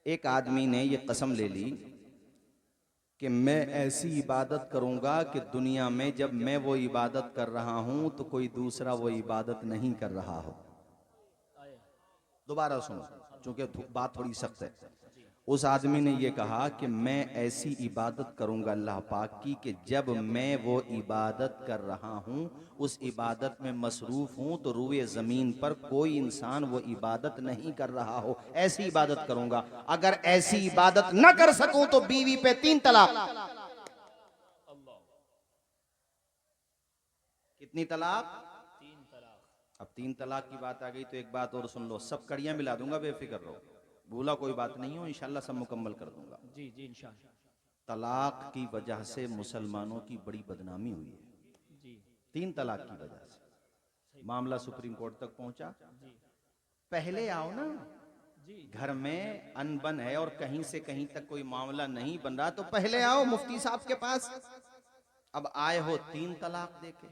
एक आदमी ने ये कसम ले ली कि मैं ऐसी इबादत करूंगा कि दुनिया में जब मैं वो इबादत कर रहा हूं तो कोई दूसरा वो इबादत नहीं कर रहा हो। दोबारा सुनो, क्योंकि बात थोड़ी सख्त है। उस आदमी ने ये कहा कि मैं ऐसी इबादत करूंगा अल्लाह पाक की कि जब मैं वो इबादत कर रहा हूं, उस इबादत में मसरूफ हूं, तो रुए जमीन पर कोई इंसान वो इबादत नहीं कर रहा हो। ऐसी इबादत करूंगा। अगर ऐसी इबादत ना कर सकूं तो बीवी पे 3 तलाक। कितनी तलाक? 3 तलाक। अब 3 तलाक की बात आ गई तो एक बात और सुन लो, सब कड़ियां मिला दूंगा, बेफिक्र रहो, भूला कोई बात नहीं हो, इंशाल्लाह सब मुकम्मल कर दूंगा। जी जी इंशाअल्लाह। तलाक की वजह से मुसलमानों की बड़ी बदनामी हुई है। जी 3 तलाक की वजह से मामला सुप्रीम कोर्ट तक पहुंचा। जी पहले आओ ना, जी घर में अनबन है और कहीं से कहीं तक कोई मामला नहीं बन रहा तो पहले आओ मुफ्ती साहब के पास। अब आए हो 3 तलाक देके,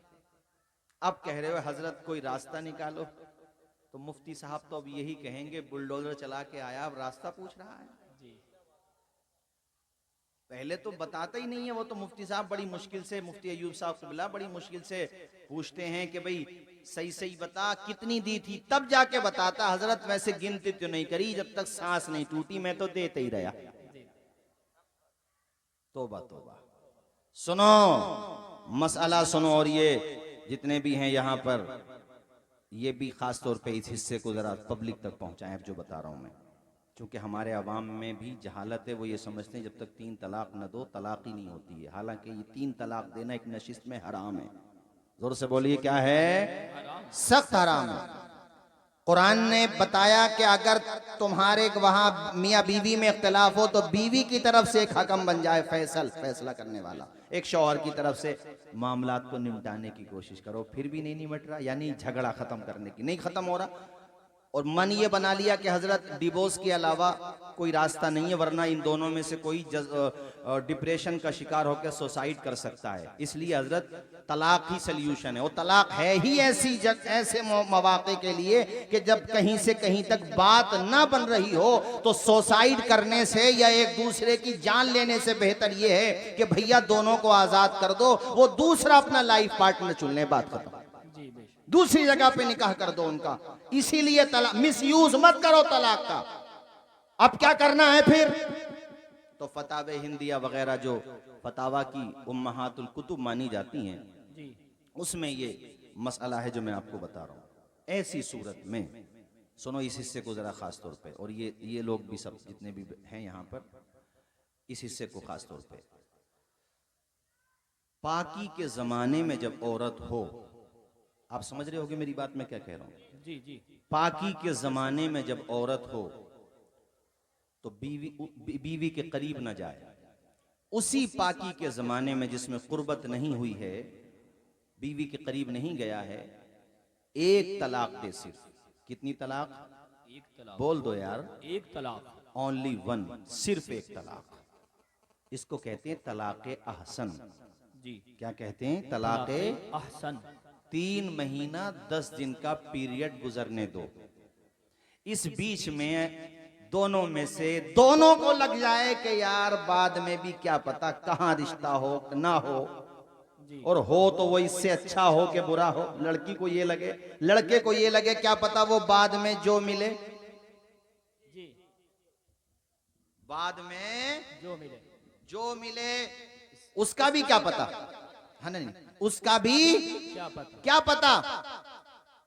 अब कह रहे हो हजरत कोई रास्ता निकालो, तो मुफ्ती साहब तो अब यही कहेंगे बुलडोजर चला के आया, अब रास्ता पूछ रहा है। जी पहले तो बताता ही नहीं है वो, तो मुफ्ती साहब बड़ी मुश्किल से, मुफ्ती अयूब साहब से बिला बड़ी मुश्किल से पूछते हैं कि भाई सही सही बता कितनी दी थी, तब जाके बताता हजरत वैसे गिनती तो नहीं करी, जब तक सांस नहीं टूटी मैं तो देते ही रहा। तोबा तोबा। सुनो मसला सुनो, और ये जितने भी हैं यहाँ पर ये भी खास तौर पे इस हिस्से को जरा पब्लिक तक पहुंचाएं जो बता रहा हूं मैं, क्योंकि हमारे अवाम में भी जहालत है। वो ये समझते हैं जब तक 3 तलाक न दो तलाक ही नहीं होती है, हालांकि ये 3 तलाक देना एक नशिस्त में हराम है। जोर से बोलिए क्या है? सख्त हराम है। कुरान ने बताया कि अगर तुम्हारे वहां मियाँ बीवी में इख्तिलाफ हो तो बीवी की तरफ से एक हकम बन जाए, फैसला करने वाला एक शौहर की तरफ से मामलात को निपटाने की कोशिश करो, फिर भी नहीं निपट रहा, यानी झगड़ा खत्म करने की नहीं खत्म हो रहा, और मन ये बना लिया कि हजरत डिवोर्स के अलावा कोई रास्ता नहीं है, वरना इन दोनों में से कोई डिप्रेशन का शिकार होकर सुसाइड कर सकता है, इसलिए हजरत तलाक ही सल्यूशन है। और तलाक है ही ऐसे मौके के लिए कि जब कहीं से कहीं तक बात ना बन रही हो तो सुसाइड करने से या एक दूसरे की जान लेने से बेहतर ये है कि भैया दोनों को आजाद कर दो, वो दूसरा अपना लाइफ पार्टनर चुन ले, बात खत्म, जी बेशक। दूसरी जगह पे निकाह कर दो उनका। इसीलिए तलाक मिस यूज मत करो तलाक का। अब क्या करना है फिर? तो फतावे हिंदिया वगैरह जो फतावा की उम्महातुल कुतुब मानी जाती हैं, जी उसमें ये मसला है जो मैं आपको बता रहा हूं। ऐसी सूरत में सुनो इस हिस्से को जरा खास तौर पे, और ये लोग भी सब जितने भी हैं यहां पर, इस हिस्से को खास तौर पे, पाकी के जमाने में जब औरत हो, आप समझ रहे होगे मेरी बात मैं क्या कह रहा हूं। जी जी पाकी के जमाने में जब औरत हो तो बीवी के करीब न जाए। उसी पाकी के जमाने में जिसमें कुर्बत नहीं हुई है, बीवी के करीब नहीं गया है, एक तलाक दे सिर्फ। कितनी तलाक? 1 तलाक। बोल दो यार। 1 तलाक। ओनली 1, सिर्फ एक तलाक। इसको कहते हैं तलाक़े अहसन। जी क्या कहते हैं? तलाक़े अहसन। 3 महीना 10 दिन का पीरियड गुजरने दो, इस बीच में दोनों में से दोनों को लग जाए कि यार बाद में भी क्या पता कहां रिश्ता हो ना हो, जी और हो तो वो इससे अच्छा हो कि बुरा हो। लड़की को ये लगे, लड़के को ये लगे, क्या पता वो बाद में जो मिले, जी बाद में जो मिले। जो मिले उसका भी क्या पता है ना, नहीं उसका भी क्या पता।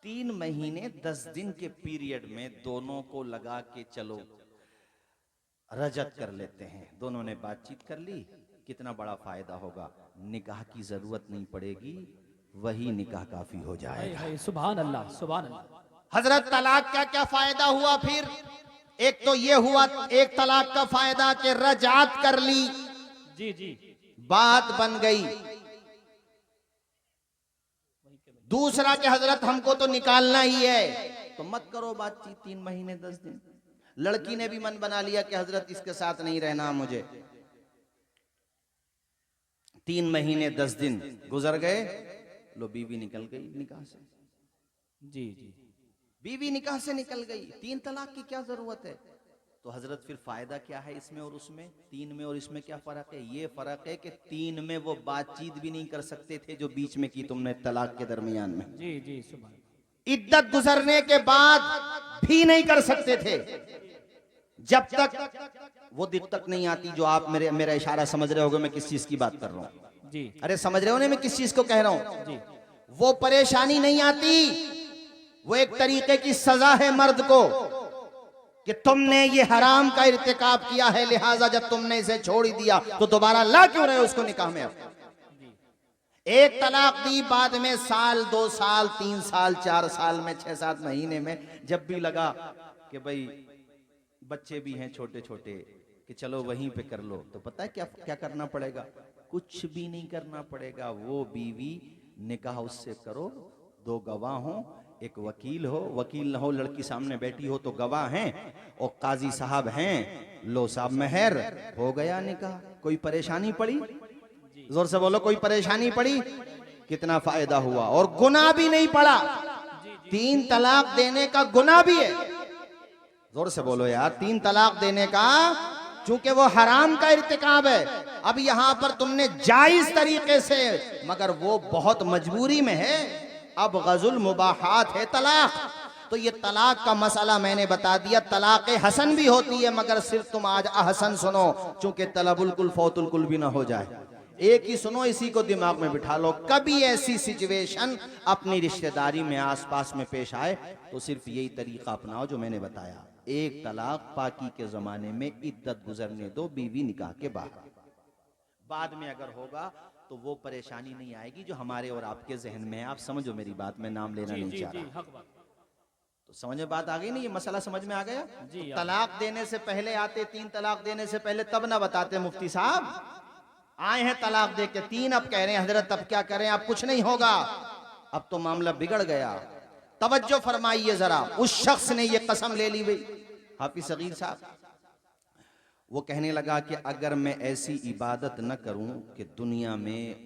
3 महीने 10 दिन के पीरियड में दोनों को लगा के चलो रजत कर लेते हैं, दोनों ने बातचीत कर ली, कितना बड़ा फायदा होगा, निकाह की जरूरत नहीं पड़ेगी, वही निकाह काफी हो जाएगा। है सुभान अल्लाह सुभान अल्लाह। हजरत तलाक का क्या फायदा हुआ फिर? एक तो ये हुआ एक तलाक का फायदा कि रजात कर ली, जी जी बात बन गई। दूसरा कि हजरत हमको तो निकालना ही है, तो मत करो बातचीत 3 महीने 10 दिन। लड़की ने भी मन बना लिया कि हजरत इसके साथ नहीं रहना मुझे। 3 महीने 10 दिन गुजर गए, लो बीवी निकल गई निकाह से। जी जी बीवी निकाह से निकल गई, 3 तलाक की क्या जरूरत है? तो हजरत फिर फायदा क्या है इसमें और उसमें, तीन में और इसमें क्या फर्क है? ये फर्क है कि तीन में वो बातचीत भी नहीं कर सकते थे जो बीच में की तुमने तलाक के दरमियान में, जी जी सुभान, इद्दत गुजरने के बाद भी नहीं कर सकते थे, जब तक वो दिक्कत नहीं आती जो आप मेरा इशारा समझ रहे होगे मैं किस चीज की बात कर रहा हूं। जी अरे समझ रहे हो ना मैं किस चीज को कह रहा हूं? जी वो परेशानी नहीं आती, वो एक तरीके की सजा है मर्द को कि तुमने ये हराम का इर्तिकाब किया है, लिहाजा जब तुमने इसे छोड़ ही दिया तो दोबारा ला क्यों रहे हो उसको निकाह में? अब एक तलाक दी, बाद में साल, 2 साल, 3 साल, 4 साल में, 6-7 महीने में जब भी लगा कि भाई बच्चे भी हैं छोटे छोटे कि चलो वहीं पे कर लो, तो पता है क्या क्या करना पड़ेगा? कुछ भी नहीं करना पड़ेगा। वो बीवी निकाह उससे करो, 2 गवाह हो, एक वकील हो, वकील ना हो लड़की सामने बैठी हो तो गवाह हैं, और काजी साहब हैं, लो साहब मेहर, हो गया निकाह। कोई परेशानी पड़ी? जोर से बोलो, कोई परेशानी पड़ी? कितना फायदा हुआ, और गुनाह भी नहीं पड़ा। 3 तलाक देने का गुनाह भी है, जोर से बोलो यार, 3 तलाक देने का, चूंकि वो हराम का इर्तिकाब है। अब यहां पर तुमने जायज तरीके से, मगर वो बहुत मजबूरी में है, अब गजुल मुबाहात है तलाक। तो ये तलाक का मसला मैंने बता दिया। तलाक हसन भी होती है, मगर सिर्फ तुम आज अहसन सुनो, चूंकि तलबुल कुल फौतुल कुल भी ना हो जाए। एक ही सुनो, इसी को दिमाग में बिठा लो। कभी ऐसी सिचुएशन अपनी रिश्तेदारी में आसपास में पेश आए तो सिर्फ यही तरीका अपनाओ जो मैंने बताया। 1 तलाक पाकी के जमाने में इद्दत गुजरने दो बीवी निकाह के बाद में अगर होगा तो वो परेशानी नहीं आएगी जो हमारे और आपके जहन में है। आप समझो मेरी बात, मैं नाम लेना जी नहीं जी चाह जी रहा। हक बात, तो समझ में बात आ गई ना? ये मसला समझ में आ गया? जी, तो तलाक देने से पहले आते, 3 तलाक देने से पहले तब ना बताते मुफ्ती साहब, आए हैं तलाक दे के 3, अब कह रहे हैं हजरत अब क्या करें, अब कुछ नहीं होगा, अब तो मामला बिगड़ गया। तवज्जो फरमाइए जरा, उस शख्स ने ये कसम ले ली भाई, हाफिज सगीर साहब, वो कहने लगा कि अगर मैं ऐसी इबादत न करूं कि दुनिया में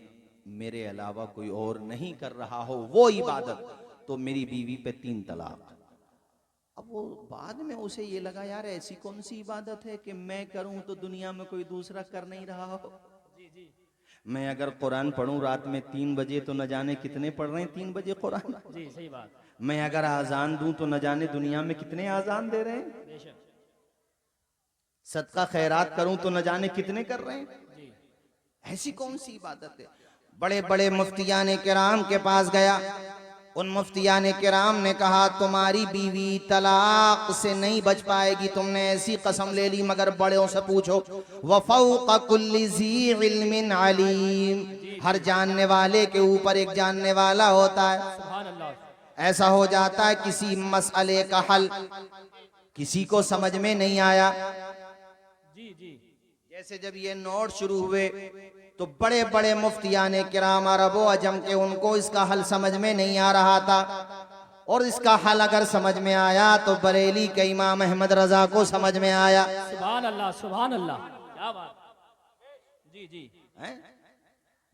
मेरे अलावा कोई और नहीं कर रहा हो वो इबादत, तो मेरी बीवी पे 3 तलाक। अब वो बाद में उसे ये लगा यार ऐसी कौन सी इबादत है कि मैं करूं तो दुनिया में कोई दूसरा कर नहीं रहा हो। मैं अगर कुरान पढ़ूं रात में 3 बजे तो न जाने कितने पढ़ रहे हैं 3 बजे कुरान। जी सही बात, मैं अगर आजान दूं तो न जाने दुनिया में कितने आजान दे रहे हैं। बेशक, सदका खैरात करूं तो न जाने कितने कर रहे हैं। जी ऐसी कौन सी इबादत है? बड़े बड़े मुफ्तियान किराम के पास गया, उन मुफ्तियान किराम ने कहा तुम्हारी बीवी तलाक से नहीं बच पाएगी, तुमने ऐसी कसम ले ली, मगर बड़ों से पूछो, वफौक़ कुल्लि ज़ी इल्मिन अलीम, हर जानने वाले के ऊपर एक जानने वाला होता है। सुभान अल्लाह, ऐसा हो जाता है किसी मसले का हल किसी को समझ में नहीं आया, जी जी जैसे जब ये नोट शुरू हुए तो बड़े बड़े मुफ्तियान किराम अरब व अजम के, उनको इसका हल समझ में नहीं आ रहा था, और इसका हल अगर समझ में आया तो बरेली के इमाम अहमद रजा को समझ में आया। सुभान अल्लाह, सुभान अल्लाह, क्या बात, जी जी हैं?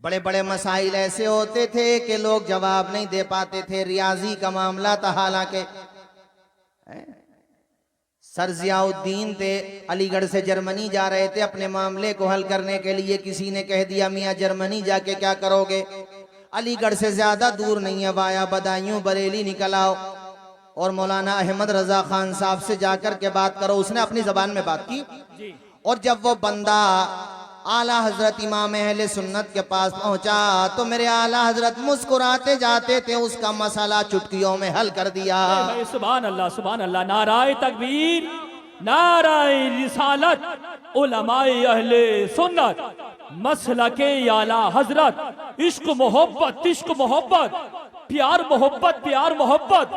बड़े बड़े मसाइल ऐसे होते थे कि लोग जवाब नहीं दे पाते थे, रियाजी का मामला था, हालांकि सर जियाउद्दीन थे, अलीगढ़ से जर्मनी जा रहे थे अपने मामले को हल करने के लिए। किसी ने कह दिया मियाँ जर्मनी जाके क्या करोगे, अलीगढ़ से ज्यादा दूर नहीं है, वाया बदायूं बरेली निकल आओ और मौलाना अहमद रजा खान साहब से जाकर के बात करो। उसने अपनी जबान में बात की, जी, और जब वो बंदा आला हजरत इमाम अहले सुन्नत के पास पहुंचा तो मेरे आला हजरत मुस्कुराते जाते थे, उसका मसला चुटकियों में हल कर दिया। भाई सुभान अल्लाह, सुभान अल्लाह, नाराए तकबीर, नाराए रिसालत, उलमाए अहले सुन्नत, मसलके आला हजरत, इश्क मोहब्बत, इश्क मोहब्बत, प्यार मोहब्बत, प्यार मोहब्बत,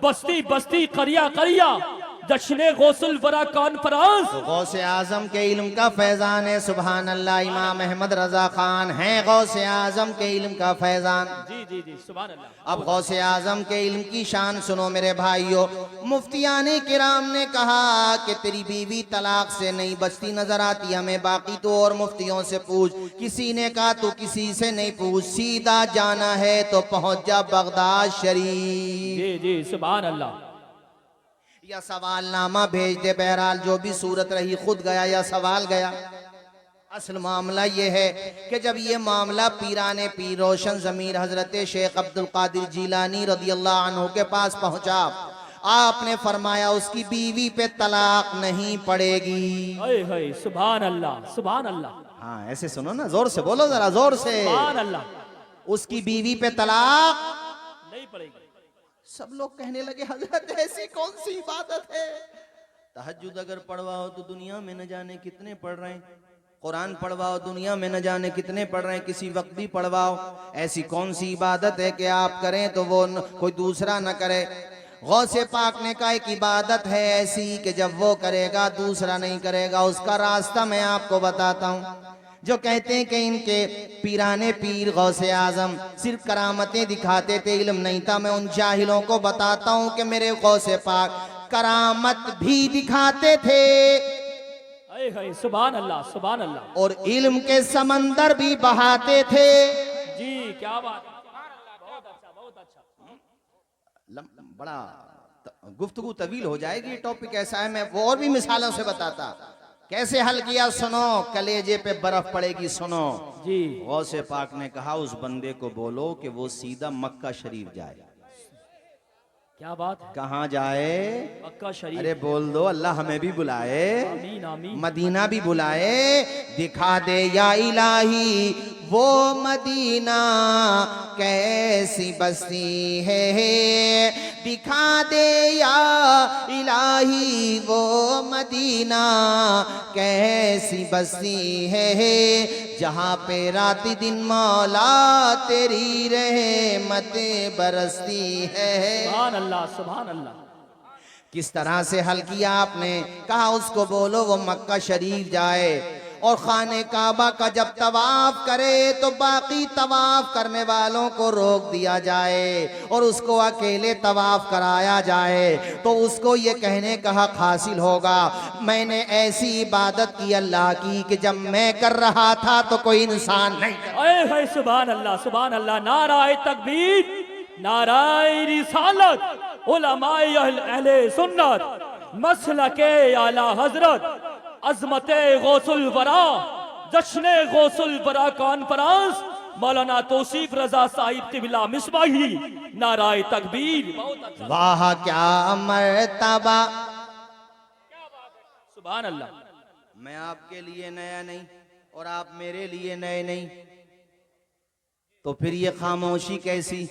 बस्ती बस्ती, करिया करिया, जश्ने गौसुल वरा कॉन्फ्रेंस। तो गौसे आजम के इल्म का फैजान है, सुभान अल्लाह। इमाम अहमद रजा खान हैं गौसे आजम के इल्म का फैजान। जी जी जी सुभान अल्लाह। अब गौसे आजम के इल्म की शान सुनो मेरे भाइयों। मुफ्तियाने किराम ने कहा कि तेरी बीवी तलाक से नहीं बचती नजर आती, हमें बाकी तो और मुफ्तियों से पूछ। किसी ने कहा तू किसी से नहीं पूछ, सीधा जाना है तो पहुंच जा बगदाद शरीफ। जी जी सुभान अल्लाह। या सवालनामा भेज दे। बहरहाल जो भी सूरत रही, खुद गया या सवाल गया। असल मामला ये है कि जब ये मामला पीराने पीर रोशन ज़मीर हजरत शेख अब्दुल कादिर जीलानी रदियल्लाहु अन्हु के पास पहुंचा, आपने फरमाया उसकी बीवी पे तलाक नहीं पड़ेगी। हाय हाय, सुभान अल्लाह, सुभान अल्लाह। हाँ ऐसे सुनो ना, जोर से बोलो, जरा जोर से। सुभान अल्लाह। उसकी बीवी पे तलाक नहीं पड़ेगी। सब लोग कहने लगे हजरत ऐसी कौन सी इबादत है? तहज्जुद अगर पढ़वाओ तो दुनिया में न जाने कितने पढ़ रहे हैं, कुरान पढ़वाओ दुनिया में न जाने कितने पढ़ रहे हैं, किसी वक्त भी पढ़वाओ। ऐसी कौन सी इबादत है कि आप करें तो वो कोई दूसरा न करे? गौसे पाक ने कहा एक इबादत है ऐसी कि जब वो करेगा दूसरा नहीं करेगा। उसका रास्ता मैं आपको बताता हूँ। जो कहते हैं कि इनके पीराने पीर गौसे आजम सिर्फ करामतें दिखाते थे, इल्म नहीं था, मैं उन जाहिलों को बताता हूँ कि मेरे गौसे पाक करामत भी दिखाते थे हाय हाय, सुभान अल्लाह, सुभान अल्लाह। और इल्म के समंदर भी बहाते थे। जी क्या बात, बहुत अच्छा, बहुत अच्छा। बड़ा गुफ्तगू तवील हो जाएगी, टॉपिक ऐसा है, मैं वो और भी मिसालों से बताता। कैसे हल किया सुनो, कलेजे पे बर्फ पड़ेगी सुनो। जी गौसे पाक ने कहा उस बंदे को बोलो कि वो सीधा मक्का शरीफ जाए। क्या बात है। कहाँ जाए? मक्का शरीफ। अरे बोल दो, अल्लाह हमें भी बुलाए, आमीन आमीन। मदीना भी बुलाए। दिखा दे या इलाही वो मदीना कैसी बस्ती है, दिखा दे या इलाही वो मदीना कैसी बस्ती है, जहाँ पे रात दिन मौला तेरी रहमत बरसती है। सुभान अल्लाह, सुभान अल्लाह। किस तरह से हल किया आपने? कहा उसको बोलो वो मक्का शरीफ जाए और खाने काबा का जब तवाफ करे तो बाकी तवाफ करने वालों को रोक दिया जाए और उसको अकेले तवाफ कराया जाए, तो उसको ये कहने का हक हासिल होगा मैंने ऐसी इबादत की अल्लाह की कि जब मैं कर रहा था तो कोई इंसान नहीं। हाय हाय, सुभान अल्लाह, सुभान अल्लाह। नाराए तकबीर, नाराए रिसालत, उलमाए अहले सुन्नत, मसलके आला हजरत, अजमते गौसुल वरा, जश्ने गौसुल वरा कॉन्फ्रेंस, मौलाना तौसीफ रजा साहिब किबला मिसबाही। नाराए तकबीर। बहुत अच्छा। वाह क्या मर्तबा। सुभान अल्लाह। मैं आपके लिए नया नहीं और आप मेरे लिए नए नहीं, तो फिर ये खामोशी कैसी?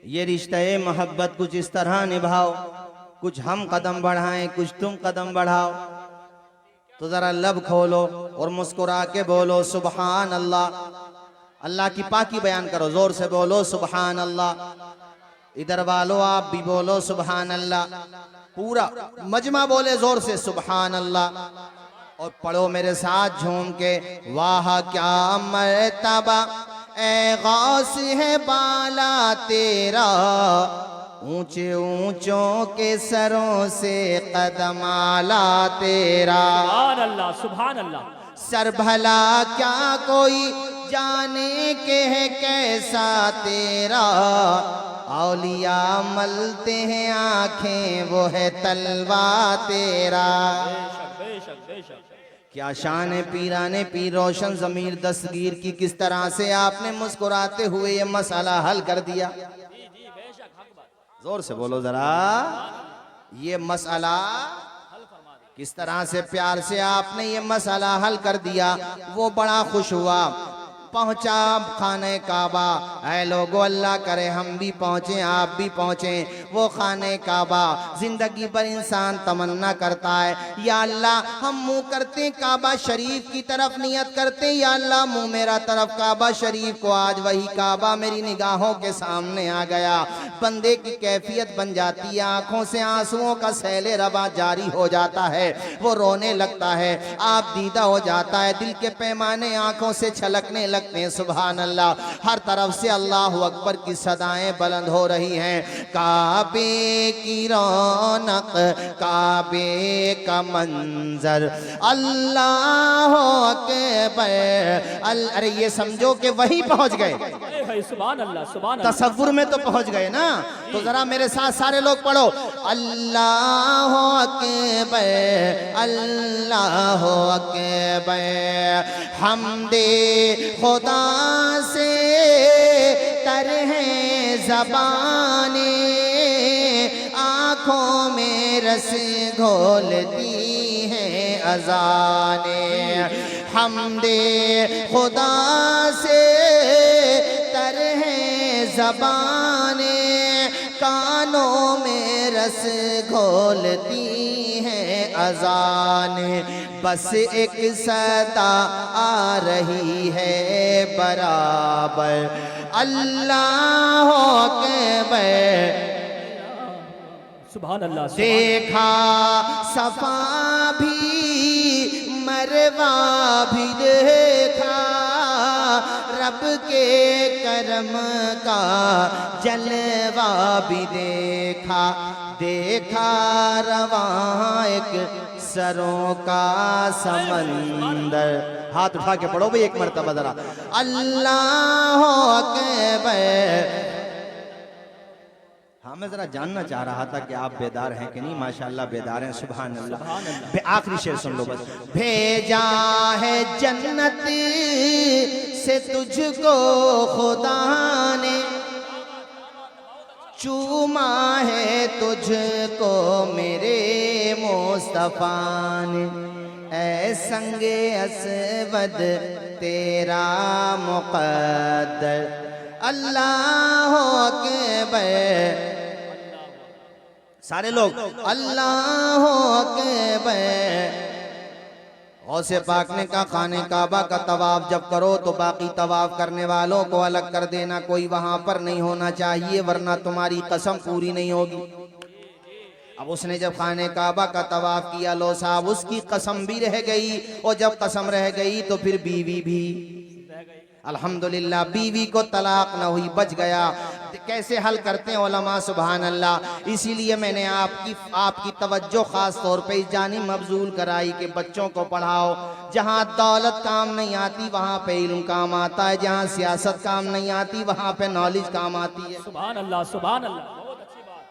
ये रिश्ते मोहब्बत कुछ इस तरह निभाओ, कुछ हम कदम बढ़ाएं, कुछ तुम कदम बढ़ाओ। तो जरा लब खोलो और मुस्कुरा के बोलो सुबहान अल्लाह। अल्लाह की पाकी बयान करो, जोर से बोलो सुबहान अल्लाह। इधर वालों आप भी बोलो सुबहान अल्लाह, पूरा मजमा बोले जोर से सुबहान अल्लाह। और पढ़ो मेरे साथ झूम के, वाह क्या मर्तबा ए गौस है बाला तेरा, ऊंचे ऊंचों के सरों से कदम आला तेरा। सुभान अल्लाह, सुभान अल्लाह। सर भला क्या कोई जाने के है कैसा तेरा, औलिया मलते हैं आंखें वो है तलवा तेरा। बेशक बेशक बेशक। क्या शान है पीराने पीर रोशन ज़मीर दस्तगीर की, किस तरह से आपने मुस्कुराते हुए ये मसला हल कर दिया। जोर से बोलो जरा, ये मसला किस तरह से प्यार से आपने ये मसला हल कर दिया। वो बड़ा खुश हुआ, पहुंचा खाने काबा। ऐ लोगो अल्लाह करे हम भी पहुंचे, आप भी पहुंचे वो खाने काबा। जिंदगी भर इंसान तमन्ना करता है, या अल्लाह हम मुंह करते काबा शरीफ की तरफ, नियत करते या अल्लाह मुंह मेरा तरफ काबा शरीफ को। आज वही काबा मेरी निगाहों के सामने आ गया। बंदे की कैफियत बन जाती है, आंखों से आंसुओं का सैले रवा जारी हो जाता है, वो रोने लगता है, आप दीदा हो जाता है, दिल के पैमाने आंखों से छलकने लगते हैं। सुभान अल्लाह, हर तरफ से अल्लाह अकबर की सदाएं बुलंद हो रही हैं। काबे की रौनक, काबे का मंजर, अल्लाह अकबर। अरे ये समझो कि वही पहुंच गए। है सुभान अल्लाह सुभान अल्लाह। तसव्वुर में तो पहुंच गए ना। तो जरा मेरे साथ सारे लोग पढ़ो, अल्लाह अकबर अल्लाह अकबर, हमदे खुदा से तर है ज़बाने, आँखों में रस घोलती है अज़ाने, हमदे खुदा से तर है ज़बाने, कानों में रस घोलती है अज़ाने, बस एक सदा आ रही है बराबर, अल्लाह अकबर। सुभान अल्लाह। देखा सफा भी मरवा भी देखा, रब के करम का जलवा भी देखा, देखा रवां एक सरों का समंदर। हाथ उठा के पढ़ो भाई एक मरतबा जरा, अल्लाह अकबर। हाँ, मैं जरा जानना चाह रहा था कि आप बेदार हैं कि नहीं। माशाअल्लाह बेदार हैं, सुभान अल्लाह। आखिरी शेर सुन लो बस। भेजा है जन्नत से तुझको खुदा ने, चूमा है तुझको मेरे मुस्तफा ने, ऐ संगे असवद तेरा मुक़द्दर, अल्लाह अकबर। सारे लोग अल्लाह अकबर। गौसे पाक ने कहा खाने काबा का तवाफ जब करो तो बाकी तवाफ करने वालों को अलग कर देना, कोई वहां पर नहीं होना चाहिए वरना तुम्हारी कसम पूरी नहीं होगी। अब उसने जब खाने काबा का तवाफ किया, लो साहब उसकी कसम भी रह गई, और जब कसम रह गई तो फिर बीवी भी, अल्हम्दुलिल्लाह बीवी को तलाक न हुई, बच गया। कैसे हल करते हैं उलमा, सुभान अल्लाह। इसीलिए मैंने आपकी तवज्जो खास तौर पे इस जानिब मबजूल कराई कि बच्चों को पढ़ाओ। जहाँ दौलत काम नहीं आती वहाँ पे इल्म काम आता है, जहाँ सियासत काम नहीं आती वहाँ पे नॉलेज काम आती है। सुभान अल्लाह सुभान अल्लाह, बहुत अच्छी बात।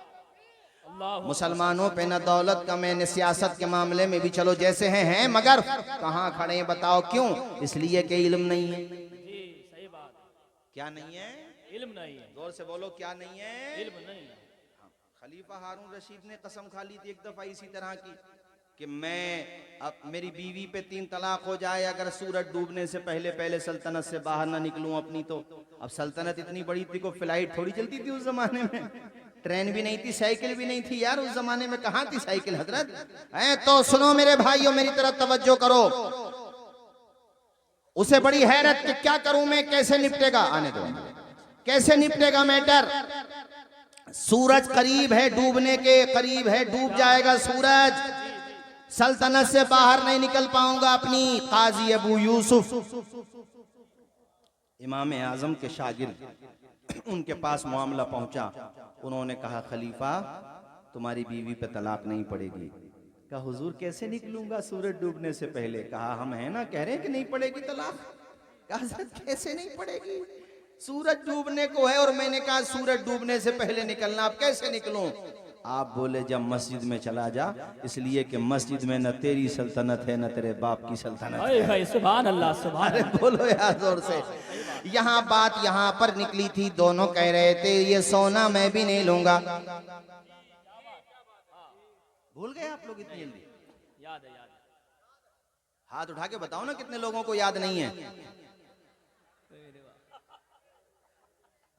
अल्लाह मुसलमानों पे न दौलत का, मैंने सियासत के मामले में भी चलो जैसे हैं मगर कहाँ खड़े हैं बताओ क्यों? इसलिए कि इल्म नहीं है। क्या नहीं है? इल्म नहीं है। जोर से बोलो, क्या नहीं है? इल्म नहीं है। खलीफा हारून रशीद ने कसम खा ली थी एक दफा इसी तरह की कि मैं अब मेरी बीवी पे 3 तलाक हो जाए अगर सूरज डूबने से पहले पहले सल्तनत से बाहर ना निकलूं अपनी। तो अब सल्तनत इतनी बड़ी थी को फ्लाइट थोड़ी चलती थी उस जमाने में, ट्रेन भी नहीं थी, साइकिल भी नहीं थी यार उस जमाने में, कहाँ थी साइकिल हजरत है। तो सुनो मेरे भाइयों, मेरी तरफ तवज्जो करो। उसे बड़ी हैरत कि क्या करूं मैं, कैसे निपटेगा, आने दो, कैसे निपटेगा मैटर। सूरज करीब है डूबने के, करीब है डूब जाएगा सूरज, सल्तनत से बाहर नहीं निकल पाऊंगा अपनी। काजी अबू यूसुफ इमाम आजम के शागिर्द, उनके पास मामला पहुंचा। उन्होंने कहा खलीफा तुम्हारी बीवी पे तलाक नहीं पड़ेगी। कहा हुजूर कैसे निकलूंगा सूरज डूबने से पहले? कहा हम है ना कह रहे हैं कि नहीं पड़ेगी तलाक। कहा हज़रत कैसे नहीं पड़ेगी, सूरज डूबने को है और मैंने कहा सूरज डूबने से पहले निकलना, अब कैसे निकलूं? आप बोले जब मस्जिद में चला जा, इसलिए कि मस्जिद में न तेरी सल्तनत है न तेरे बाप की सल्तनत है। सुभान अल्लाह सुभान अल्लाह। बोलो यार जोर से। यहाँ बात यहाँ पर निकली थी, दोनों कह रहे थे ये सोना मैं भी नहीं लूंगा। भूल गए आप लोग इतनी जल्दी? याद है, याद है। हाथ उठा के बताओ ना कितने लोगों को याद नहीं है,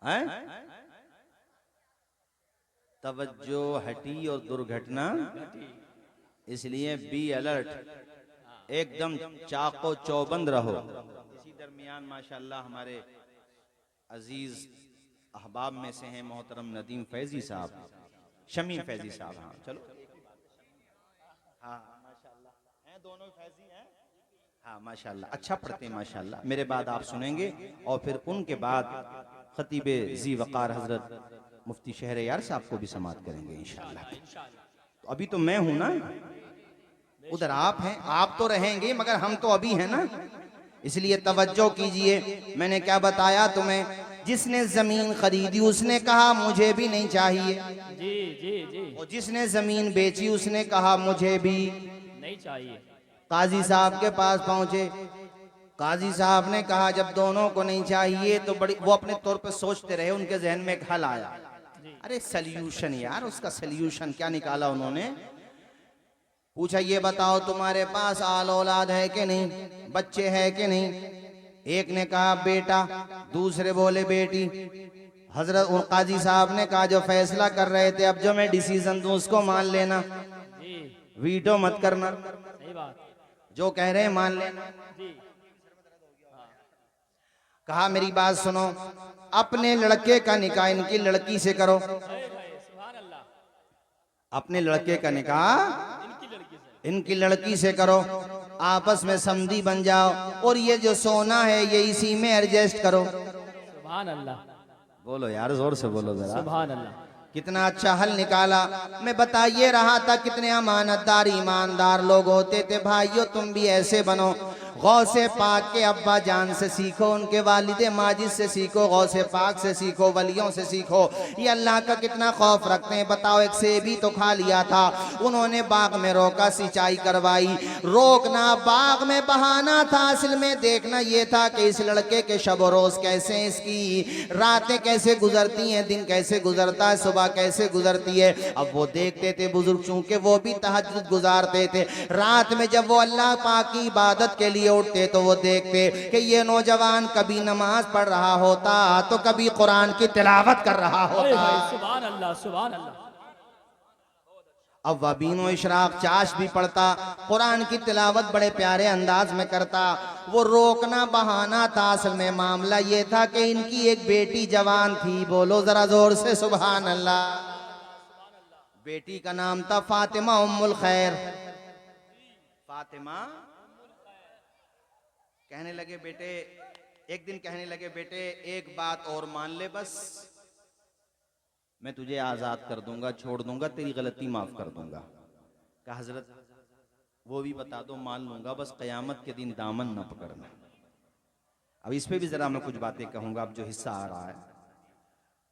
हैं? तवज्जो हटी और दुर्घटना, इसलिए बी अलर्ट, एकदम चाको चौबंद रहो। इसी दरमियान माशाल्लाह हमारे अजीज अहबाब में से हैं मोहतरम नदीम फैजी साहब, शमीम फैजी साहब। हाँ चलो, हाँ माशाल्लाह हैं दोनों फैजी हैं। हाँ माशाल्लाह अच्छा पढ़ते हैं माशाल्लाह। मेरे बाद आप सुनेंगे और फिर उनके बाद खतीबे जी वकार हजरत मुफ्ती शहर यार साहब को भी समात करेंगे इंशाल्लाह। तो अभी तो मैं हूं ना, उधर आप हैं, आप तो रहेंगे मगर हम तो अभी हैं ना, इसलिए तवज्जो कीजिए। मैंने क्या बताया तुम्हें जिसने जमीन खरीदी उसने कहा मुझे भी नहीं चाहिए, जी जी जी, और जिसने जमीन बेची उसने कहा मुझे भी। नहीं चाहिए। काजी साहब के पास पहुंचे। काजी साहब ने कहा जब दोनों को नहीं चाहिए तो बड़ी, वो अपने तौर पे सोचते रहे, उनके जहन में एक हल आया। अरे सल्यूशन यार, उसका सल्यूशन क्या निकाला उन्होंने? पूछा ये बताओ तुम्हारे पास आल औलाद है कि नहीं, बच्चे है कि नहीं? एक ने कहा बेटा, दूसरे बोले बेटी। हजरत उन काजी साहब ने कहा जो फैसला कर रहे थे, अब जो मैं डिसीजन दूं उसको मान लेना, जी, वीटो मत करना, सही बात। जो कह रहे हैं मान लेना। जी, कहा मेरी बात सुनो, अपने लड़के का निकाह इनकी लड़की से करो, सुभान अल्लाह, अपने लड़के का निकाह इनकी लड़की से। इनकी लड़की से करो, आपस में समधी बन जाओ, और ये जो सोना है ये इसी में एडजस्ट करो। सुभान अल्लाह, बोलो यार, जोर से बोलो जरा। सुभान अल्लाह। कितना अच्छा हल निकाला। मैं बता ये रहा था कितने अमानतदार ईमानदार लोग होते थे। भाइयों तुम भी ऐसे बनो, गौसे पाक के अब्बा जान से सीखो, उनके वालिद माजिद से सीखो, गौसे पाक से सीखो, वलियों से सीखो। ये अल्लाह का कितना खौफ रखते हैं। बताओ एक सेब ही तो खा लिया था, उन्होंने बाग में रोका, सिंचाई करवाई। रोकना बाग में बहाना था, असल में देखना ये था कि इस लड़के के शब रोज कैसे हैं, इसकी रातें कैसे गुजरती हैं, दिन कैसे गुजरता है, सुबह कैसे गुजरती है। अब वो देखते थे बुजुर्ग, चूंकि वो भी तहज्जुद गुजारते थे, रात में जब वो अल्लाह पाक की इबादत के लिए उठते तो वो देखते कि ये नौजवान कभी नमाज पढ़ रहा होता तो कभी कुरान की तिलावत कर रहा होता। सुभान अल्लाह, सुभान अल्लाह। अब वबीनो इशराक चाश भी पढ़ता, कुरान की तिलावत बड़े प्यारे अंदाज में करता। वो रोकना बहाना था, असल में मामला ये था कि इनकी एक बेटी जवान थी। बोलो जरा जोर से सुभान अल्लाह। बेटी का नाम था फातिमा उम्मुल खैर। फातिमा कहने लगे बेटे, एक दिन कहने लगे बेटे एक बात और मान ले, बस मैं तुझे आजाद कर दूंगा, छोड़ दूंगा, तेरी गलती माफ कर दूंगा। कहा हजरत वो भी बता दो, मान लूंगा, बस कयामत के दिन दामन न पकड़ना। अब इस पे भी जरा मैं कुछ बातें कहूंगा, अब जो हिस्सा आ रहा है।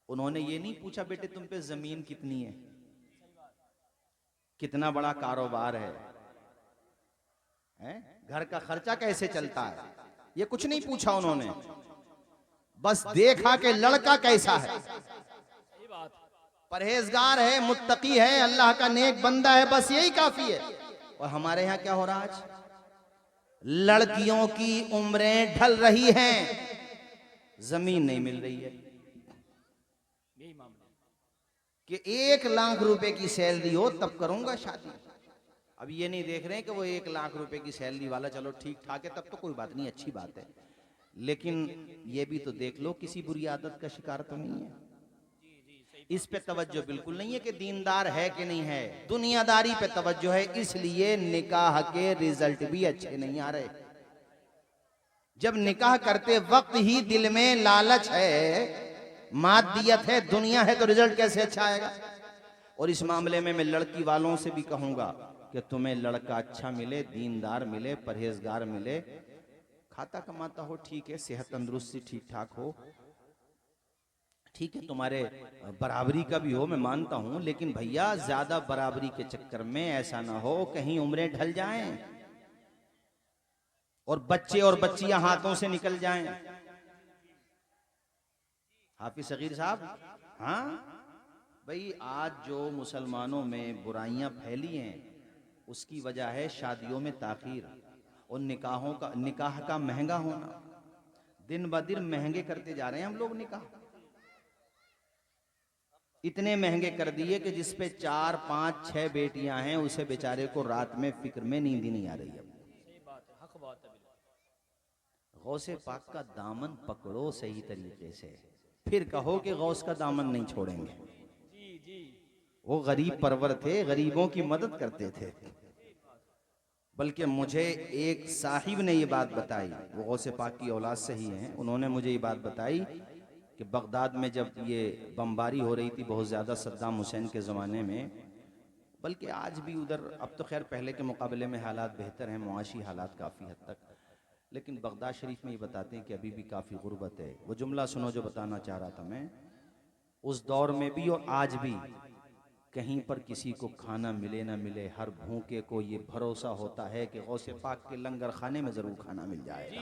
उन्होंने ये नहीं पूछा बेटे तुम पे जमीन कितनी है, कितना बड़ा कारोबार है, घर का खर्चा कैसे चलता है, ये कुछ नहीं पूछा उन्होंने। बस देखा कि लड़का कैसा है, परहेजगार है, मुत्तकी है, अल्लाह का नेक बंदा है, बस यही काफी है। और हमारे यहाँ क्या हो रहा है आज, लड़कियों की उम्रें ढल रही हैं, जमीन नहीं मिल रही है। यही मामला कि 1 लाख रुपए की सैलरी हो तब करूंगा शादी। अब ये नहीं देख रहे हैं कि वो 1 लाख रुपए की सैलरी वाला चलो ठीक ठाक है, तब तो कोई बात नहीं, अच्छी बात है, लेकिन ये भी तो देख लो किसी बुरी आदत का शिकार तो नहीं है। इस पे तवज्जो बिल्कुल नहीं है कि दीनदार है कि नहीं है, दुनियादारी पे तवज्जो है। इसलिए निकाह के रिजल्ट भी अच्छे नहीं आ रहे। जब निकाह करते वक्त ही दिल में लालच है, मादियत है, दुनिया है, तो रिजल्ट कैसे अच्छा आएगा। और इस मामले में मैं लड़की वालों से भी कहूंगा कि तुम्हें लड़का अच्छा मिले, दीनदार मिले, परहेजगार मिले, खाता कमाता हो ठीक है, सेहत तंदुरुस्ती ठीक ठाक हो ठीक है, तुम्हारे बराबरी का भी हो, मैं मानता हूं, लेकिन भैया ज्यादा बराबरी के चक्कर में ऐसा ना हो कहीं उम्रें ढल जाएं और बच्चे और बच्चियां हाथों से निकल जाएं। हाफिज सगीर साहब, हाँ भाई, आज जो मुसलमानों में बुराइयां फैली हैं उसकी वजह है शादियों में ताखीर और निकाह का महंगा होना। दिन ब दिन महंगे करते जा रहे हैं हम लोग निकाह, इतने महंगे कर दिए कि जिसपे 4, 5, 6 बेटियां हैं उसे बेचारे को रात में फिक्र में नींद ही नहीं आ रही है। सही बात है, हक बात है। गौसे पाक का दामन पकड़ो सही तरीके से, फिर कहो कि गौस का दामन नहीं छोड़ेंगे। जी जी, वो गरीब परवर थे, गरीबों की मदद करते थे। बल्कि मुझे एक साहिब ने ये बात बताई, वो गौसे पाक की औलाद से ही हैं, उन्होंने मुझे ये बात बताई कि बगदाद में जब ये बमबारी हो रही थी बहुत ज़्यादा सद्दाम हुसैन के ज़माने में, बल्कि आज भी उधर, अब तो खैर पहले के मुकाबले में हालात बेहतर हैं, मुआशी हालात काफ़ी हद तक, लेकिन बगदाद शरीफ में ये बताते हैं कि अभी भी काफ़ी गुर्बत है। वो जुमला सुनो जो बताना चाह रहा था मैं। उस दौर में भी और आज भी कहीं पर किसी को खाना मिले ना मिले, हर भूखे को ये भरोसा होता है कि गौसे पाक के लंगर खाने में ज़रूर खाना मिल जाएगा।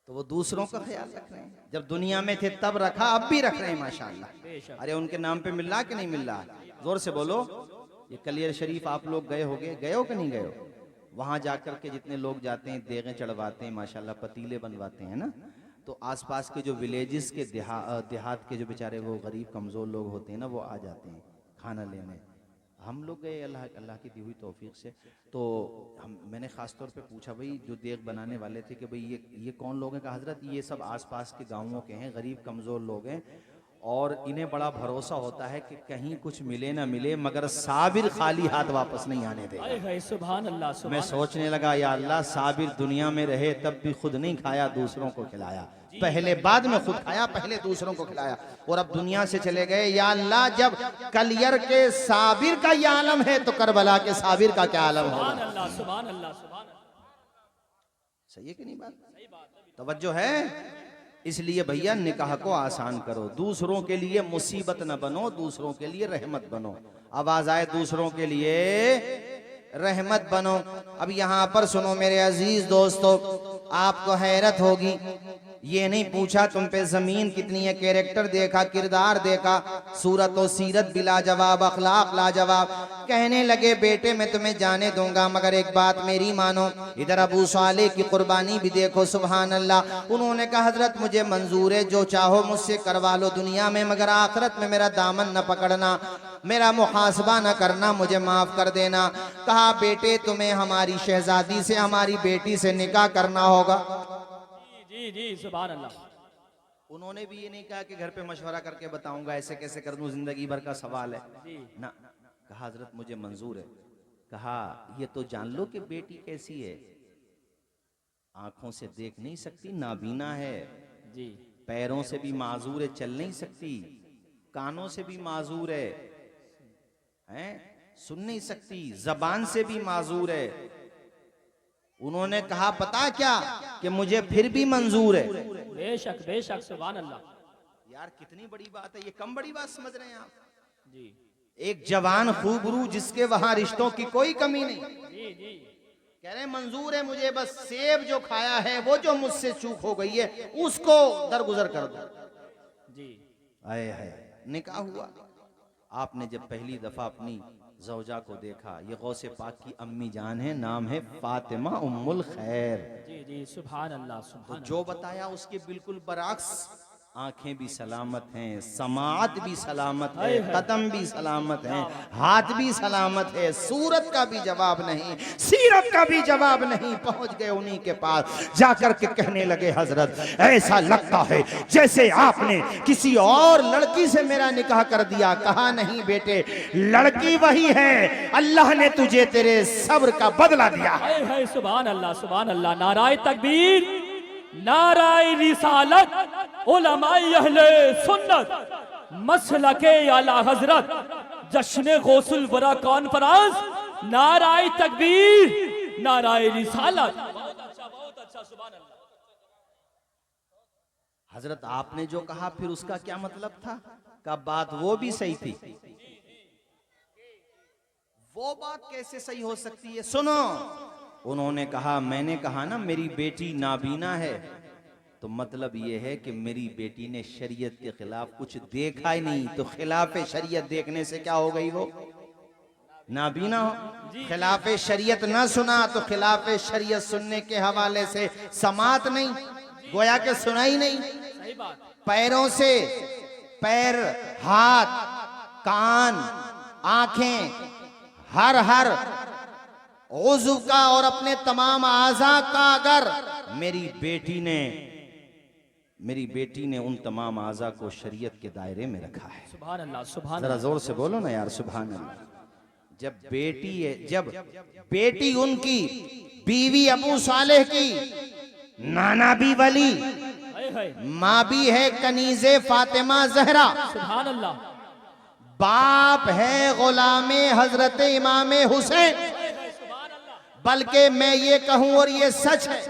तो वो दूसरों का ख्याल रख रहे हैं। जब दुनिया में थे तब रखा, अब भी रख रहे हैं माशाअल्लाह। अरे उनके नाम पे मिल रहा कि नहीं मिल रहा? जोर से बोलो। ये कलियर शरीफ आप लोग गए होगे, गए हो कि नहीं गए हो? वहां जाकर के जितने लोग जाते हैं देगें चढ़वाते हैं माशाल्लाह, पतीले बनवाते हैं ना। तो आसपास के जो विलेजेस के देहात के जो बेचारे वो गरीब कमज़ोर लोग होते हैं ना, वो आ जाते हैं खाना लेने। हम लोग गए अल्लाह की दी हुई तौफीक से। तो मैंने ख़ास तौर पे पूछा भाई जो देग बनाने वाले थे कि भाई ये कौन लोग हैं? कहा हज़रत ये सब आसपास के गाँवों के हैं, गरीब कमज़ोर लोग हैं और इन्हें बड़ा भरोसा होता है कि कहीं कुछ मिले ना मिले मगर साबिर खाली हाथ वापस नहीं आने देगा। सुभान अल्लाह, सुभान मैं सोचने लगा या अल्लाह, साबिर दुनिया में रहे तब भी खुद नहीं खाया, दूसरों को खिलाया। पहले बाद में खुद खाया, पहले दूसरों को खिलाया, और अब दुनिया से चले गए। या अल्लाह, जब कलियर के साबिर का यह आलम है तो करबला के साबिर का क्या आलम होगा? सुभान अल्लाह, सुभान अल्लाह, सुभान अल्लाह। सही है कि नहीं बात? तवज्जो है? इसलिए भैया निकाह को आसान करो, दूसरों के लिए मुसीबत न बनो, दूसरों के लिए रहमत बनो। आवाज आए, दूसरों के लिए रहमत बनो। अब यहाँ पर सुनो मेरे अजीज दोस्तों, आपको हैरत होगी, ये नहीं पूछा तुम पे जमीन कितनी है, कैरेक्टर देखा, किरदार देखा, सूरत और सीरत भी लाजवाब, अखलाक लाजवाब। कहने लगे बेटे मैं तुम्हें जाने दूंगा मगर एक बात मेरी मानो। इधर अबू साले की कुर्बानी भी देखो, सुभान अल्लाह। उन्होंने कहा हजरत मुझे मंजूर है, जो चाहो मुझसे करवा लो दुनिया में, मगर आखिरत में मेरा दामन न पकड़ना, मेरा मुहासबा न करना, मुझे माफ कर देना। कहा बेटे तुम्हें हमारी शहजादी से, हमारी बेटी से निकाह करना होगा। जी जी, सुभान अल्लाह। उन्होंने भी ये नहीं कहा कि घर पे मशवरा करके बताऊंगा ऐसे कैसे कर दूं, जिंदगी भर का सवाल है ना। कहा हजरत मुझे मंजूर है। कहा ये तो जान लो कि बेटी कैसी है, आंखों से देख नहीं सकती, नाबीना है जी, पैरों से भी माजूर है, चल नहीं सकती, कानों से भी माजूर है, सुन नहीं सकती, जबान से भी माजूर है। उन्होंने कहा पता क्या कि मुझे फिर भी मंजूर है। बेशक बेशक, सुभान अल्लाह। यार कितनी बड़ी बात है, ये कम बड़ी बात समझ रहे हैं आप? जी, एक जवान खूबरू जिसके वहां रिश्तों की कोई कमी नहीं, जी जी, कह रहे मंजूर है मुझे, बस सेब जो खाया है वो जो मुझसे चूक हो गई है उसको दरगुजर कर दो। जी, आए है निकाह हुआ। आपने जब पहली दफा अपनी ज़ौजा को देखा, ये गौसे पाक की अम्मी जान है, नाम है फातिमा उम्मुल खैर। जी जी, सुभान अल्लाह, तो सुभान जो बताया उसके बिल्कुल बरअक्स, आंखें भी सलामत हैं, समाअत भी सलामत है, कदम भी सलामत हैं, हाथ भी सलामत है, सूरत का भी जवाब नहीं, सीरत का भी जवाब नहीं। पहुंच गए उन्हीं के पास, जाकर के कहने लगे हजरत ऐसा लगता है जैसे आपने किसी और लड़की से मेरा निकाह कर दिया। कहा नहीं बेटे, लड़की वही है, अल्लाह ने तुझे तेरे सब्र का बदला दिया है। सुभान अल्लाह, सुभान अल्लाह। नाराए तकबीर, नाराए रिसालत, उलमाए अहले सुन्नत, मसलके आला हजरत, जश्न गौसुल वरा कॉन्फ्रेंस, नाराए तकबीर, नाराए रिसालत। बहुत अच्छा, सुभान अल्लाह। हजरत आपने जो कहा फिर उसका क्या मतलब था? का बात वो भी सही थी, वो बात कैसे सही हो सकती है? सुनो, उन्होंने कहा, मैंने कहा ना मेरी बेटी नाबीना है, तो मतलब ये है कि मेरी बेटी ने शरीयत के खिलाफ कुछ देखा ही नहीं, तो खिलाफ शरीयत देखने से क्या हो गई? वो नाबीना हो। खिलाफ शरीयत ना सुना तो खिलाफ शरीयत सुनने के हवाले से समात नहीं, गोया के सुना ही नहीं। पैरों से, पैर, हाथ, कान, आंखें, हर उज़्व का और अपने तमाम आज़ा का अगर मेरी बेटी ने उन तमाम आज़ा को शरीयत के दायरे में रखा है। सुभान अल्लाह, सुभान जरा जोर से बोलो ना यार, सुभान अल्लाह। जब बेटी उनकी बीवी अबू सालेह की, नाना भी वली, माँ भी है कनीज़े फातिमा ज़हरा, सुभान अल्लाह। बाप है गुलामे हजरत इमाम हुसैन, बल्कि मैं ये कहूं और ये सच है,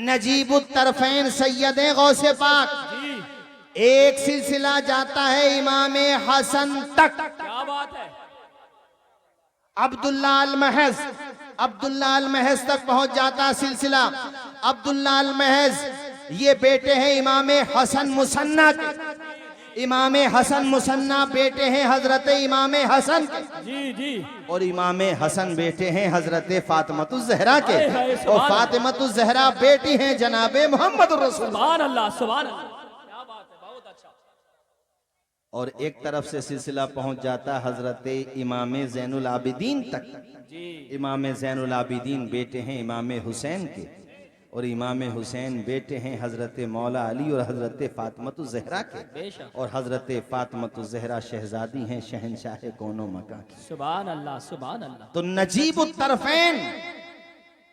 नजीबुत तरफैन सैयदे गौसे पाक, एक सिलसिला जाता है इमाम हसन तक। क्या बात है। अब्दुल्ला अल महज, अब्दुल्ला अल महज तक पहुंच जाता सिलसिला। अब्दुल्ला अल महज ये बेटे हैं इमाम हसन मुसन्ना के। इमाम हसन मुसन्ना बेटे हैं हजरत इमाम हसन के। जी जी। और इमाम हसन बेटे हैं हजरत फातिमतुज ज़हरा के। हाय हाय, और सुभान अल्लाह। फातिमतुज ज़हरा बेटी हैं जनाबे मोहम्मद रसूल। सुभान अल्लाह, सुभान अल्लाह। क्या बात है, बहुत अच्छा। और एक तरफ से सिलसिला पहुंच जाता हजरत इमाम ज़ैनुल आबिदीन तक। जी। इमाम ज़ैनुल आबिदीन बेटे हैं इमाम हुसैन के, और इमाम हुसैन बेटे हैं हजरत मौला अली और हजरत फातिमतुज ज़हरा के। बेशक। और हजरत फातिमतुज ज़हरा शहजादी हैं शहनशाह कौनो मका की। सुभान अल्लाह, सुभान अल्लाह। तो नजीबुत तरफैन,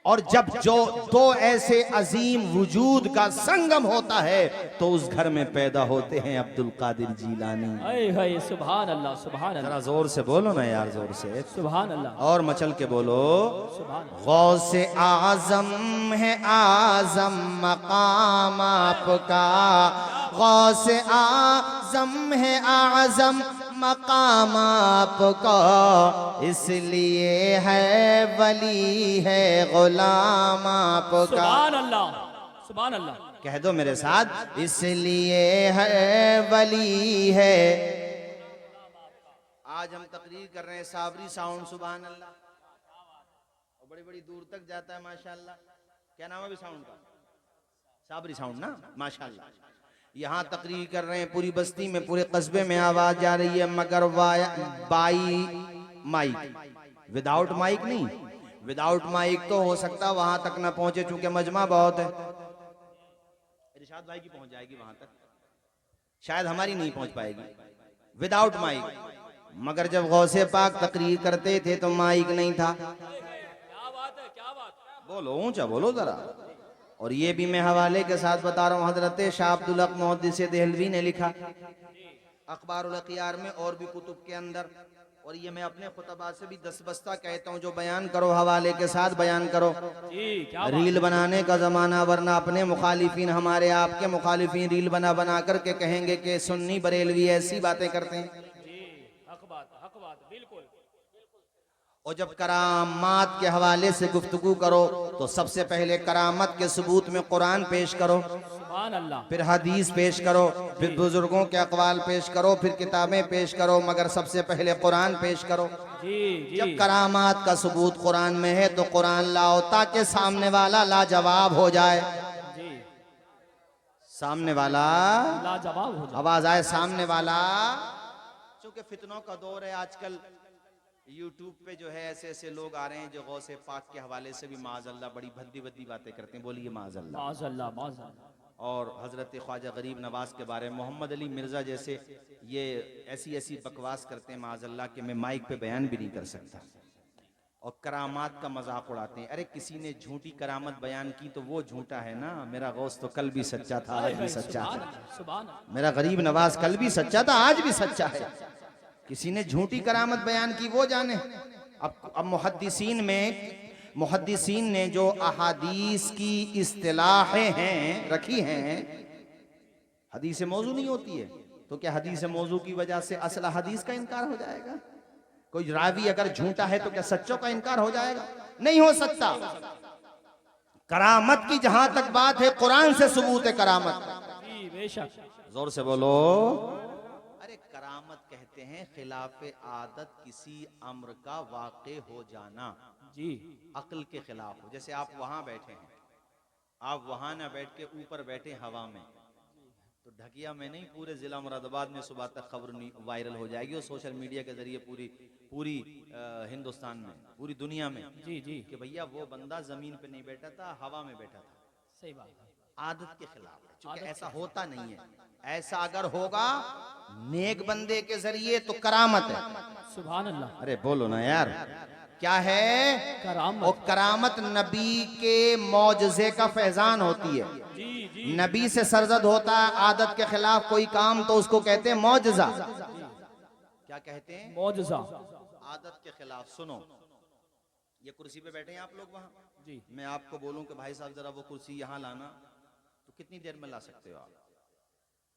और जब जो दो ऐसे अजीम वजूद का संगम होता है तो उस घर में पैदा होते हैं अब्दुल कादिर जीलानी। हाय हाय, सुभान अल्लाह, सुभान जरा अल्लाह, जोर से बोलो ना यार, जोर से सुभान अल्लाह, और मचल के बोलो। सुभान अल्लाह। गौसे आजम है आजम मकाम आपका, गौसे आजम है आजम मकाम आपका, इसलिए है वली है गुलाम आपका। सुभान अल्लाह, सुभान अल्लाह। कह दो मेरे साथ, इसलिए है वली है। आज हम तकरीर कर रहे हैं साबरी साउंड, सुभान अल्लाह, और बड़ी बड़ी दूर तक जाता है माशाल्लाह। क्या नाम है भी साउंड का? साबरी साउंड ना, माशाल्लाह। यहाँ तकरीर कर रहे हैं, पूरी बस्ती में पूरे कस्बे में आवाज जा रही है, मगर बाई माइक, विदाउट माइक नहीं। विदाउट माइक तो हो सकता वहां तक ना पहुंचे, चूंकि मजमा बहुत है। इरशाद भाई की पहुंच जाएगी वहां तक, शायद हमारी नहीं पहुंच पाएगी विदाउट माइक। मगर जब गौसे पाक तकरीर करते थे तो माइक नहीं था। क्या बात है, क्या बात है। बोलो, ऊंचा बोलो जरा। और ये भी मैं हवाले के साथ बता रहा हूँ, हजरत शाह अब्दुल हक मुहद्दिस देहलवी ने लिखा अखबारुल अखियार में और भी कुतुब के अंदर। और ये मैं अपने खुतबा से भी 10 बस्ता कहता हूँ, जो बयान करो हवाले के साथ बयान करो। जी, क्या बात। रील बनाने का जमाना, वरना अपने मुखालिफिन, हमारे आपके मुखालिफिन रील बना बना करके कहेंगे कि सुन्नी बरेलवी ऐसी बातें करते हैं। जी, हक बात, हक बात, बिल्कुल। और जब करामात के हवाले से गुफ्तगू करो तो सबसे पहले करामत के सबूत में कुरान पेश करो, सुभान अल्लाह। फिर हदीस पेश करो, फिर बुजुर्गों के अक़वाल पेश करो, फिर किताबें पेश करो, मगर सबसे पहले कुरान पेश करो। जी जी। जब करामात का सबूत कुरान में है तो कुरान लाओ, ताकि सामने वाला लाजवाब हो जाए। जी, सामने वाला लाजवाब हो जाए। आवाज आए, सामने वाला। चूंकि फितनों का दौर है आजकल, यूट्यूब पे जो है ऐसे ऐसे लोग आ रहे हैं जो गौसे पाक के हवाले से भी माज़अल्लाह बड़ी भद्दी भद्दी बातें करते हैं। बोलिए माज़अल्लाह। माज़अल्लाह, माज़अल्लाह। और हजरत ख्वाजा गरीब नवाज के बारे में, मोहम्मद अली मिर्जा जैसे ये ऐसी ऐसी बकवास करते हैं माज़अल्लाह के मैं माइक पे बयान भी नहीं कर सकता। और करामात का मजाक उड़ाते हैं। अरे किसी ने झूठी करामत बयान की तो वो झूठा है ना, मेरा गौस तो कल भी सच्चा था, आज भी सच्चा सुभान है। अल्लाह, सुभान अल्लाह। मेरा गरीब नवाज कल भी सच्चा था, आज भी सच्चा है। किसी ने झूठी करामत बयान की वो जाने। अब मुहद्दिसीन ने जो अहादीस की इस्तिलाहें हैं रखी हैं, हदीस मौजू नहीं होती है तो क्या हदीस मौजू की वजह से असल हदीस का इनकार हो जाएगा? कोई रावी अगर झूठा है तो क्या सच्चों का इनकार हो जाएगा? नहीं हो सकता। करामत की जहां तक बात है, कुरान से सबूत है करामत। जी, बेशक। जोर से बोलो। अरे करामत कहते हैं खिलाफ आदत किसी अम्र का वाक़े हो जाना, जी, अक्ल के खिलाफ हो। जैसे आप वहां बैठे हैं, आप वहां ना बैठ के ऊपर बैठे हवा में, तो ढकिया में नहीं पूरे जिला मुरादाबाद में सुबह तक खबर वायरल हो जाएगी और सोशल मीडिया के जरिए पूरी हिंदुस्तान में, पूरी दुनिया में, जी जी, कि भैया वो बंदा जमीन पे नहीं बैठा था, हवा में बैठा था। सही बात है। आदत के खिलाफ है, क्योंकि ऐसा होता नहीं है। ऐसा अगर होगा नेक बंदे के जरिए तो करामत है। सुभान अल्लाह। अरे बोलो ना यार, क्या है करामत। और करामत नबी के मौजज़े का फैजान होती है। जी जी, नबी से सरजद होता है आदत के खिलाफ कोई काम तो उसको कहते हैं मौजज़ा। क्या कहते हैं? मौजज़ा। आदत के खिलाफ। सुनो, ये कुर्सी पे बैठे हैं आप लोग वहां, जी मैं आपको बोलूं कि भाई साहब जरा वो कुर्सी यहां लाना, तो कितनी देर में ला सकते हो आप?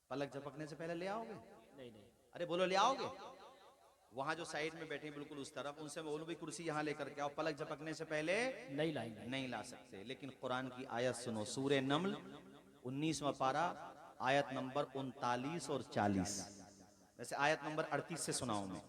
पलक झपकने से पहले ले आओगे? नहीं नहीं अरे बोलो ले आओगे? वहां जो साइड में बैठे हैं बिल्कुल उस तरफ, उनसे मैं बोलूं भी कुर्सी यहां लेकर के आओ, पलक झपकने से पहले नहीं लाएंगे। नहीं ला सकते। लेकिन कुरान की आयत सुनो, सूरे नमल 19वां पारा आयत नंबर 39 और 40। वैसे आयत नंबर 38 से सुनाऊं मैं।